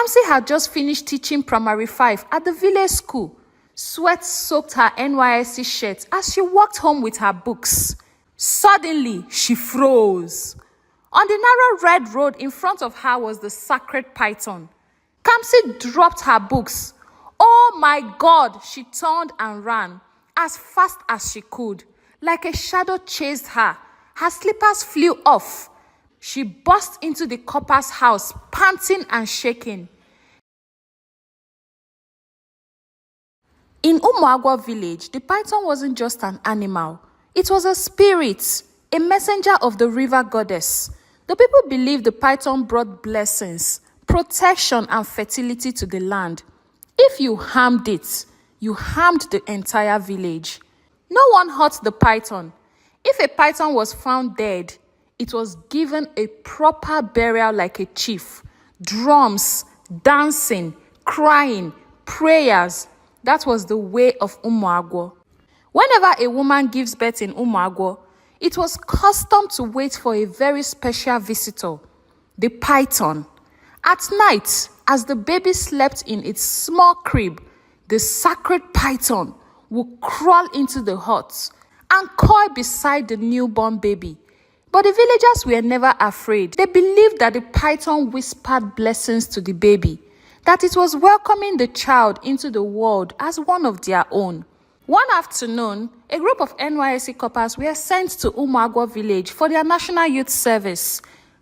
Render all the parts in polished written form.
Kamsi had just finished teaching primary 5 at the village school. Sweat soaked her NYSC shirt as she walked home with her books. Suddenly, she froze. On the narrow red road in front of her was the sacred python. Kamsi dropped her books. Oh my God, she turned and ran as fast as she could. Like a shadow chased her. Her slippers flew off. She burst into the Corper's house, panting and shaking. In Umuagwo village, the python wasn't just an animal. It was a spirit, a messenger of the river goddess. The people believed the python brought blessings, protection and fertility to the land. If you harmed it, you harmed the entire village. No one hurt the python. If a python was found dead, it was given a proper burial like a chief. Drums, dancing, crying, prayers. That was the way of Umuagwo. Whenever a woman gives birth in Umuagwo, it was custom to wait for a very special visitor, the python. At night, as the baby slept in its small crib, the sacred python would crawl into the hut and coil beside the newborn baby. But the villagers were never afraid. They believed that the python whispered blessings to the baby, that it was welcoming the child into the world as one of their own. One afternoon, a group of NYSC coppers were sent to Umuagwo village for their National Youth Service.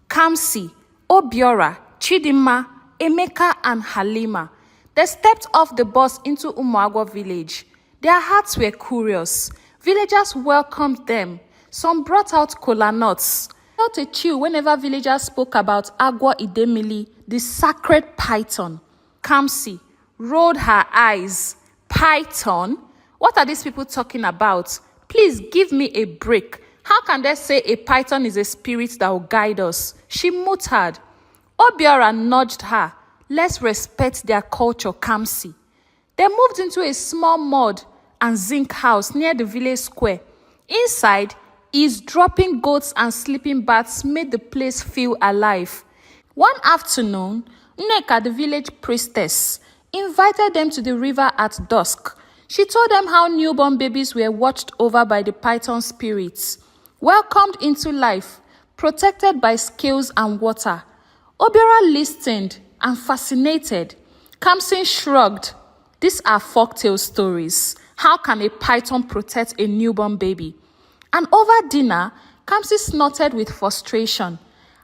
Kamsi, Obiora, Chidinma, Emeka and Halima. They stepped off the bus into Umuagwo village. Their hearts were curious. Villagers welcomed them. Some brought out kola nuts. I felt a chill whenever villagers spoke about Agwo Idemili, the sacred python. Kamsi rolled her eyes. Python? What are these people talking about? Please give me a break. How can they say a python is a spirit that will guide us? She muttered. Obiora nudged her. Let's respect their culture, Kamsi. They moved into a small mud and zinc house near the village square. Inside, eavesdropping goats and sleeping bats made the place feel alive. One afternoon, Nneka, the village priestess, invited them to the river at dusk. She told them how newborn babies were watched over by the python spirits, welcomed into life, protected by scales and water. Obiora listened and fascinated. Kamsi shrugged. These are folktale stories. How can a python protect a newborn baby? And over dinner, Kamsi snorted with frustration.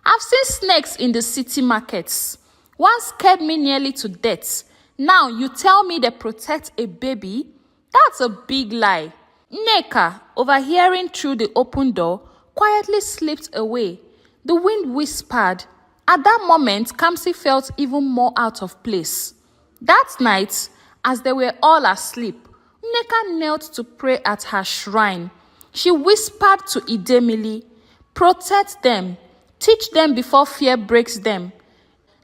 I've seen snakes in the city markets. One scared me nearly to death. Now you tell me they protect a baby? That's a big lie. Nneka, overhearing through the open door, quietly slipped away. The wind whispered. At that moment, Kamsi felt even more out of place. That night, as they were all asleep, Nneka knelt to pray at her shrine. She whispered to Idemili, protect them, teach them before fear breaks them.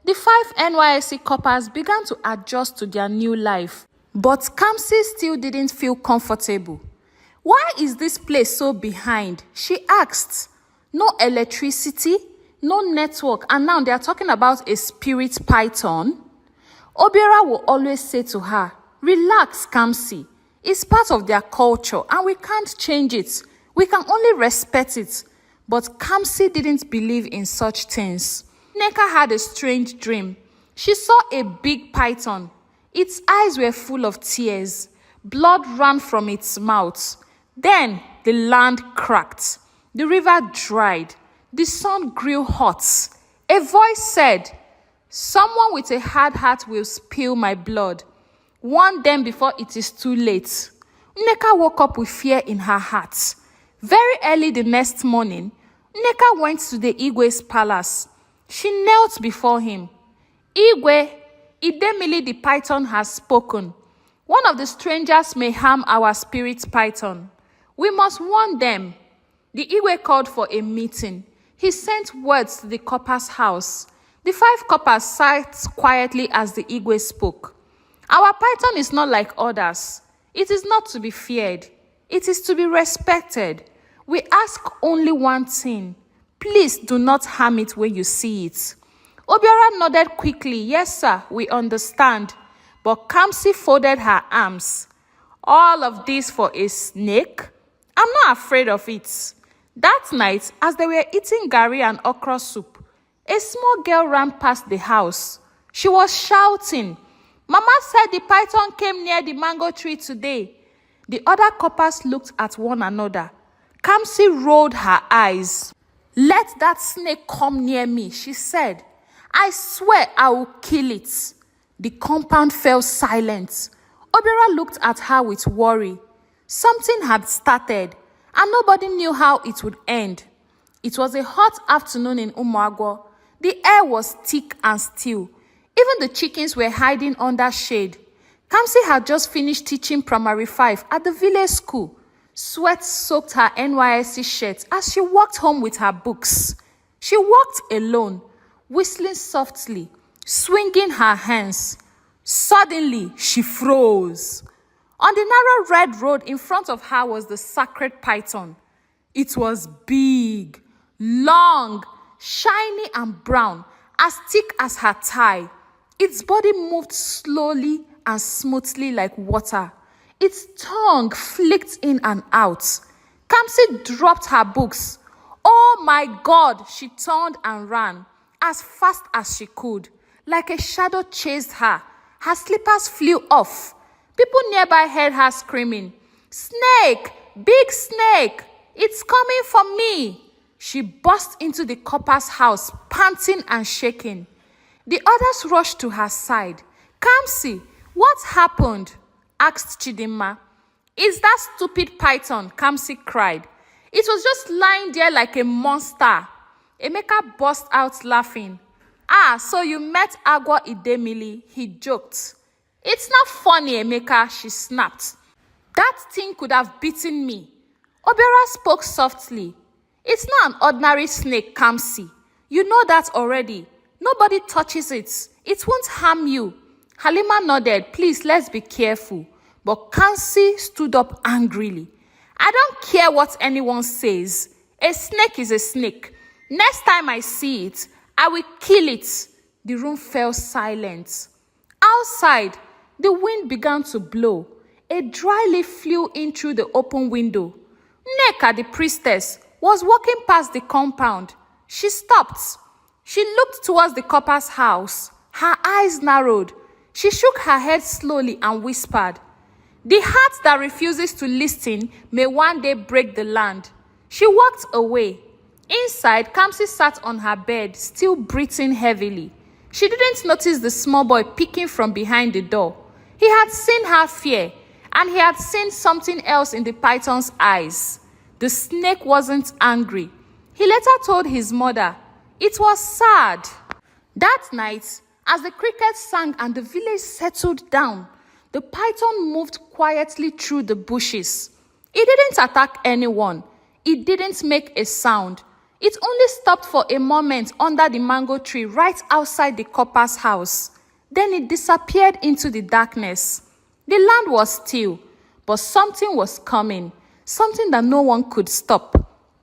The 5 NYSC coppers began to adjust to their new life. But Kamsi still didn't feel comfortable. Why is this place so behind? She asked. No electricity, no network, and now they are talking about a spirit python? Obiora will always say to her, relax, Kamsi. It's part of their culture and we can't change it. We can only respect it. But Kamsi didn't believe in such things. Nneka had a strange dream. She saw a big python. Its eyes were full of tears. Blood ran from its mouth. Then the land cracked. The river dried. The sun grew hot. A voice said, someone with a hard heart will spill my blood. Warn them before it is too late. Nneka woke up with fear in her heart. Very early the next morning, Nneka went to the Igwe's palace. She knelt before him. Igwe, Idemili the python has spoken. One of the strangers may harm our spirit python. We must warn them. The Igwe called for a meeting. He sent words to the copper's house. The 5 coppers sat quietly as the Igwe spoke. Our python is not like others. It is not to be feared. It is to be respected. We ask only one thing. Please do not harm it when you see it. Obiora nodded quickly. Yes, sir, we understand. But Kamsi folded her arms. All of this for a snake? I'm not afraid of it. That night, as they were eating gari and okra soup, a small girl ran past the house. She was shouting, Mama said the python came near the mango tree today. The other coppers looked at one another. Kamsi rolled her eyes. Let that snake come near me, she said. I swear I will kill it. The compound fell silent. Obiora looked at her with worry. Something had started, and nobody knew how it would end. It was a hot afternoon in Umuagwo. The air was thick and still. Even the chickens were hiding under shade. Kamsi had just finished teaching primary 5 at the village school. Sweat soaked her NYSC shirt as she walked home with her books. She walked alone, whistling softly, swinging her hands. Suddenly, she froze. On the narrow red road in front of her was the sacred python. It was big, long, shiny and brown, as thick as her thigh. Its body moved slowly and smoothly like water. Its tongue flicked in and out. Kamsi dropped her books. Oh my God, she turned and ran as fast as she could. Like a shadow chased her. Her slippers flew off. People nearby heard her screaming, Snake! Big snake! It's coming for me! She burst into the copper's house, panting and shaking. The others rushed to her side. Kamsi, what happened? Asked Chidinma. It's that stupid python, Kamsi cried. It was just lying there like a monster. Emeka burst out laughing. Ah, so you met Agwa Idemili, he joked. It's not funny, Emeka, she snapped. That thing could have beaten me. Obiora spoke softly. It's not an ordinary snake, Kamsi. You know that already. Nobody touches it. It won't harm you. Halima nodded. Please, let's be careful. But Kamsi stood up angrily. I don't care what anyone says. A snake is a snake. Next time I see it, I will kill it. The room fell silent. Outside, the wind began to blow. A dry leaf flew in through the open window. Neka, the priestess, was walking past the compound. She stopped. She looked towards the copper's house. Her eyes narrowed. She shook her head slowly and whispered, The heart that refuses to listen may one day break the land. She walked away. Inside, Kamsi sat on her bed, still breathing heavily. She didn't notice the small boy peeking from behind the door. He had seen her fear, and he had seen something else in the python's eyes. The snake wasn't angry. He later told his mother, it was sad. That night, as the crickets sang and the village settled down, the python moved quietly through the bushes. It didn't attack anyone. It didn't make a sound. It only stopped for a moment under the mango tree right outside the copper's house. Then it disappeared into the darkness. The land was still, but something was coming, something that no one could stop.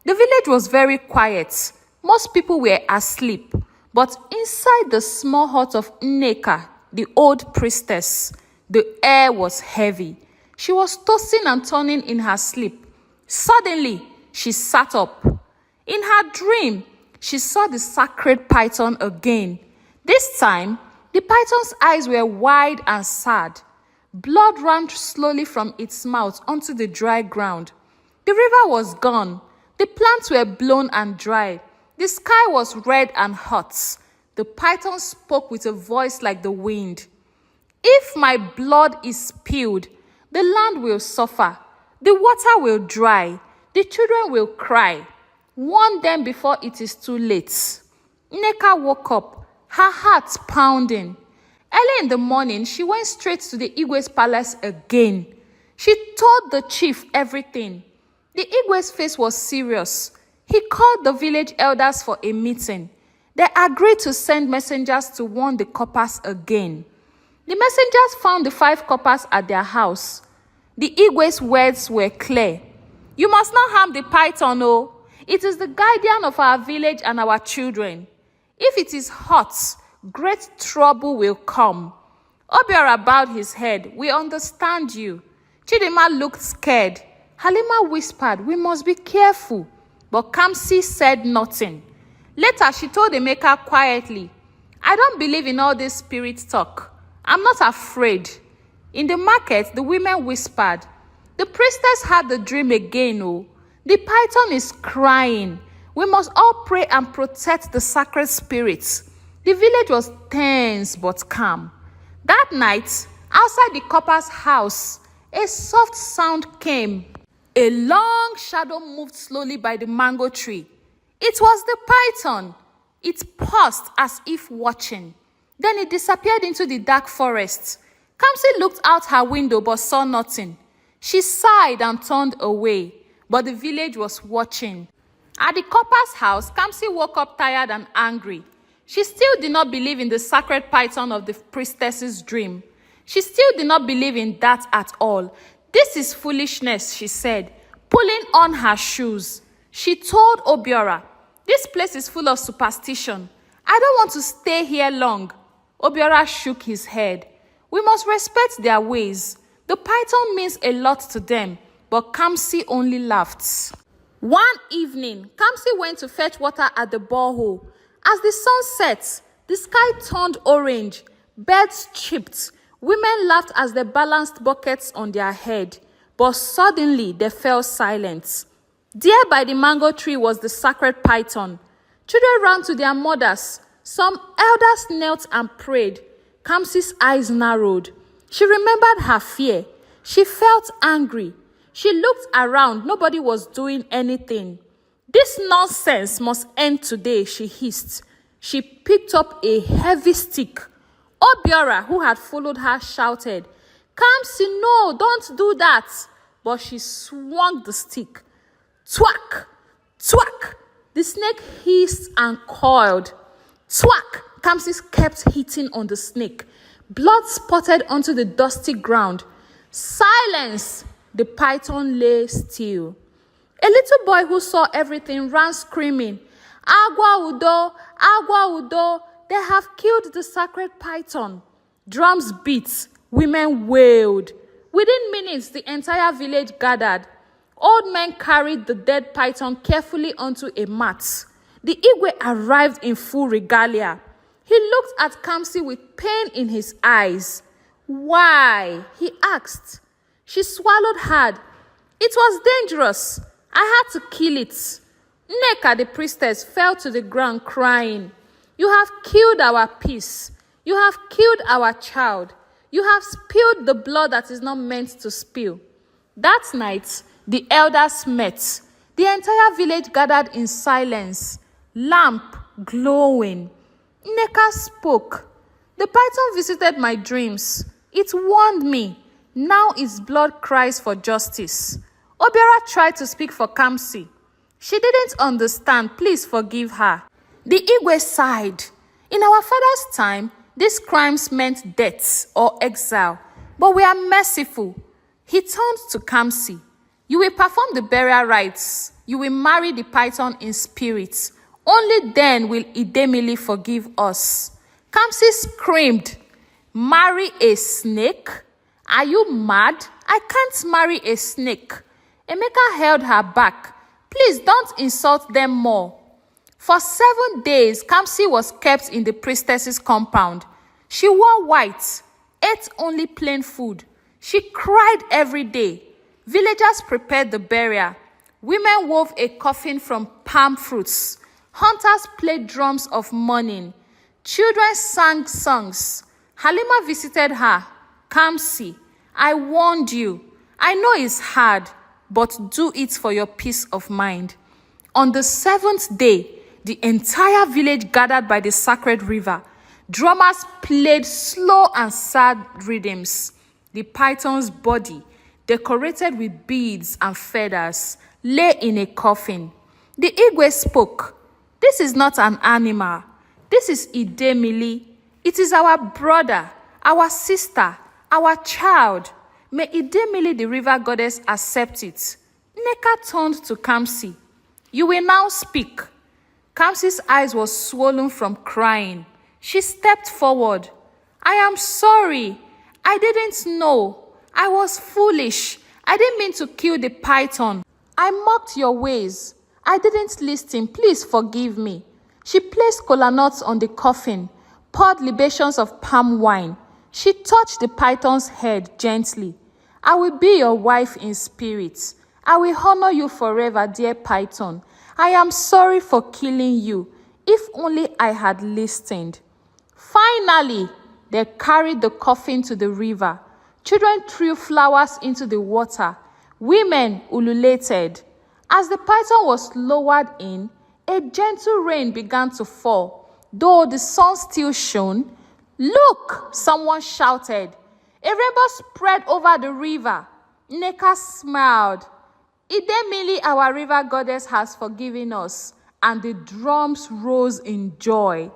The village was very quiet. Most people were asleep, but inside the small hut of Nneka, the old priestess, the air was heavy. She was tossing and turning in her sleep. Suddenly, she sat up. In her dream, she saw the sacred python again. This time, the python's eyes were wide and sad. Blood ran slowly from its mouth onto the dry ground. The river was gone. The plants were blown and dry. The sky was red and hot. The python spoke with a voice like the wind. If my blood is spilled, the land will suffer. The water will dry. The children will cry. Warn them before it is too late. Nneka woke up, her heart pounding. Early in the morning, she went straight to the Igwe's palace again. She told the chief everything. The Igwe's face was serious. He called the village elders for a meeting. They agreed to send messengers to warn the coppers again. The messengers found the 5 coppers at their house. The Igwe's words were clear. You must not harm the python, oh. It is the guardian of our village and our children. If it is hot, great trouble will come. Obiora bowed his head. We understand you. Chidinma looked scared. Halima whispered, we must be careful. But Kamsi said nothing. Later, she told Emeka quietly, I don't believe in all this spirit talk. I'm not afraid. In the market, the women whispered, the priestess had the dream again, oh. The python is crying. We must all pray and protect the sacred spirits. The village was tense but calm. That night, outside the Corper's house, a soft sound came. A long shadow moved slowly by the mango tree. It was the python. It paused as if watching. Then it disappeared into the dark forest. Kamsi looked out her window but saw nothing. She sighed and turned away, but the village was watching. At the Corper's house, Kamsi woke up tired and angry. She still did not believe in the sacred python of the priestess's dream. She still did not believe in that at all. This is foolishness, she said, pulling on her shoes. She told Obiora, this place is full of superstition. I don't want to stay here long. Obiora shook his head. We must respect their ways. The python means a lot to them, but Kamsi only laughed. One evening, Kamsi went to fetch water at the borehole. As the sun set, the sky turned orange. Birds chirped. Women laughed as they balanced buckets on their head. But suddenly, they fell silent. There by the mango tree was the sacred python. Children ran to their mothers. Some elders knelt and prayed. Kamsi's eyes narrowed. She remembered her fear. She felt angry. She looked around. Nobody was doing anything. This nonsense must end today, she hissed. She picked up a heavy stick. Obiora, who had followed her, shouted, Kamsi, no, don't do that. But she swung the stick. Thwack! Thwack! The snake hissed and coiled. Thwack! Kamsi kept hitting on the snake. Blood spotted onto the dusty ground. Silence! The python lay still. A little boy who saw everything ran screaming, Agua Udo! Agua Udo! They have killed the sacred python. Drums beat. Women wailed. Within minutes, the entire village gathered. Old men carried the dead python carefully onto a mat. The Igwe arrived in full regalia. He looked at Kamsi with pain in his eyes. Why? He asked. She swallowed hard. It was dangerous. I had to kill it. Nneka, the priestess, fell to the ground crying. You have killed our peace. You have killed our child. You have spilled the blood that is not meant to spill. That night, the elders met. The entire village gathered in silence, lamp glowing. Nneka spoke. The python visited my dreams. It warned me. Now its blood cries for justice. Obiora tried to speak for Kamsi. She didn't understand. Please forgive her. The Igwe sighed. In our father's time, these crimes meant death or exile. But we are merciful. He turned to Kamsi. You will perform the burial rites. You will marry the python in spirit. Only then will Idemili forgive us. Kamsi screamed, Marry a snake? Are you mad? I can't marry a snake. Emeka held her back. Please don't insult them more. For 7 days, Kamsi was kept in the priestess's compound. She wore white, ate only plain food. She cried every day. Villagers prepared the burial. Women wove a coffin from palm fruits. Hunters played drums of mourning. Children sang songs. Halima visited her. Kamsi, I warned you. I know it's hard, but do it for your peace of mind. On the 7th day, the entire village gathered by the sacred river. Drummers played slow and sad rhythms. The python's body, decorated with beads and feathers, lay in a coffin. The Igwe spoke. This is not an animal. This is Idemili. It is our brother, our sister, our child. May Idemili, the river goddess, accept it. Nneka turned to Kamsi. You will now speak. Kamsi's eyes were swollen from crying. She stepped forward. I am sorry. I didn't know. I was foolish. I didn't mean to kill the python. I mocked your ways. I didn't listen. Please forgive me. She placed kola nuts on the coffin, poured libations of palm wine. She touched the python's head gently. I will be your wife in spirit. I will honor you forever, dear python. I am sorry for killing you. If only I had listened. Finally, they carried the coffin to the river. Children threw flowers into the water. Women ululated. As the python was lowered in, a gentle rain began to fall. Though the sun still shone, look, someone shouted. A rainbow spread over the river. Nneka smiled. Idemili, our river goddess, has forgiven us. And the drums rose in joy.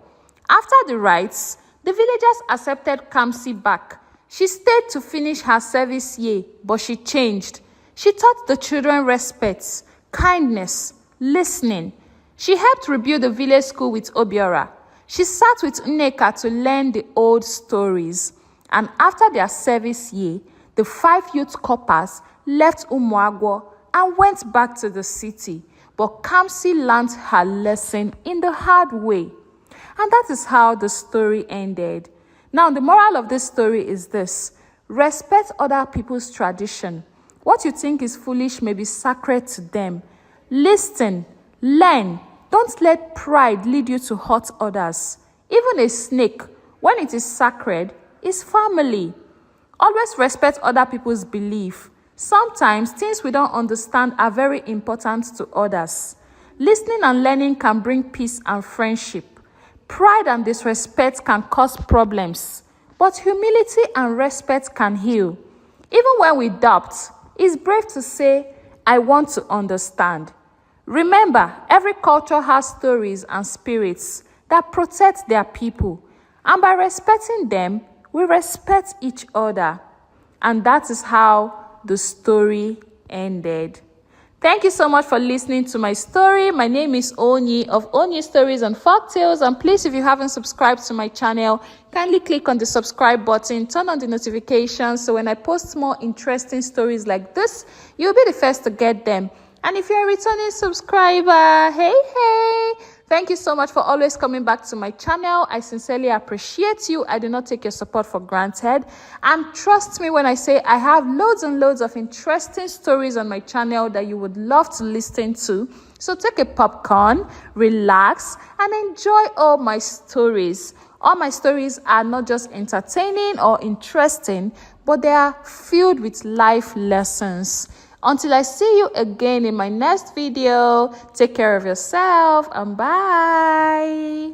After the rites, the villagers accepted Kamsi back. She stayed to finish her service year, but she changed. She taught the children respect, kindness, listening. She helped rebuild the village school with Obiora. She sat with Nneka to learn the old stories. And after their service year, the 5 youth corpers left Umuagwo and went back to the city. But Kamsi learned her lesson in the hard way. And that is how the story ended. Now, the moral of this story is this: respect other people's tradition. What you think is foolish may be sacred to them. Listen, learn. Don't let pride lead you to hurt others. Even a snake, when it is sacred, is family. Always respect other people's belief. Sometimes things we don't understand are very important to others. Listening and learning can bring peace and friendship. Pride and disrespect can cause problems, but humility and respect can heal. Even when we doubt, it's brave to say, I want to understand. Remember, every culture has stories and spirits that protect their people, and by respecting them, we respect each other. And that is how the story ended. Thank you so much for listening to my story. My name is Onyi of Onyi Stories and Folktales. And please, if you haven't subscribed to my channel, kindly click on the subscribe button, turn on the notifications, so when I post more interesting stories like this, you'll be the first to get them. And if you're a returning subscriber, hey, thank you so much for always coming back to my channel. I sincerely appreciate you. I do not take your support for granted. And trust me when I say I have loads and loads of interesting stories on my channel that you would love to listen to. So take a popcorn, relax, and enjoy all my stories. All my stories are not just entertaining or interesting, but they are filled with life lessons. Until I see you again in my next video, take care of yourself and bye.